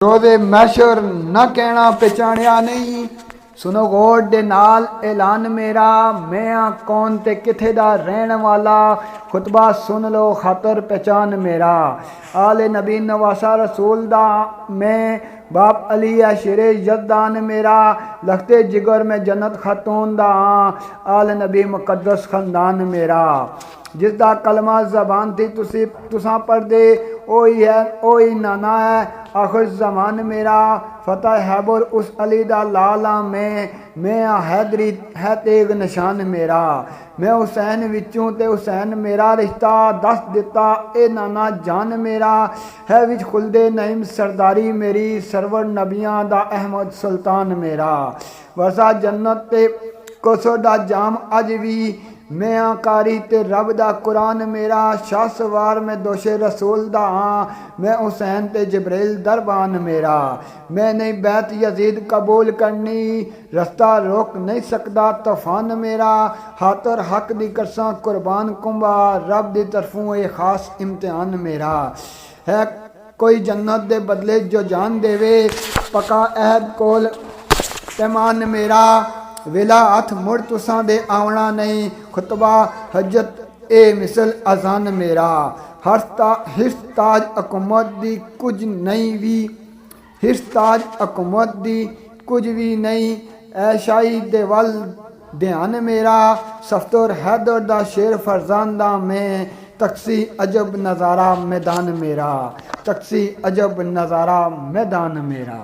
रोज़े मैशर न कहना पहचानिया नहीं। सुनो गौर दे नाल ऐलान मेरा, मैं आ कौन ते किथे दा रहन वाला। खुतबा सुन लो खातर पहचान मेरा। आले नबी नवासा रसूल दा मैं, बाप अली है शेरे यजदान मेरा। लखते जिगर में जन्नत खातून दा आल नबी मुकद्दस खानदान मेरा। जिसदा कलमा जबान थी तुसा पढ़दे, ओही है ओही नाना है आखिर जमान मेरा। फतेह हैबर उस अली दा लाला मैं आ हैदरी है तेग निशान मेरा। मैं हुसैन विचों ते हुसैन मेरा रिश्ता, दस दिता ए नाना जान मेरा। है विच खुलदे नईम सरदारी मेरी, सरवर नबियां दा अहमद सुल्तान मेरा। वरसा जन्नत ते कोसर दा जाम अज भी, मैं आकारी ते रब दा कुरान मेरा। शाह सवार मैं दोशे रसूल दा हाँ, मैं हुसैन ते जबरील दरबान मेरा। मैं नहीं बैत यजीद कबूल करनी, रस्ता रोक नहीं सकदा तूफान मेरा। हाथर हक दी करसा कुर्बान कुंबा, रब दी तरफों ये खास इम्तिहान मेरा। है कोई जन्नत दे बदले जो जान देवे, पका अहद कोल पैमान मेरा। वेला हथ मुड़ तुसां दे आवना नहीं, खुतबा हजत ए मिसल अजान मेरा। हिर्स ताज हुकूमत दी कुछ नहीं भी, हिर्स ताज हुकूमत दी कुछ भी नहीं। ऐशाई दे वल ध्यान मेरा, सफ्तर हैदर दा शेर फरजांदा में। तकसी अजब नज़ारा मैदान मेरा, तकसी अजब नज़ारा मैदान मेरा।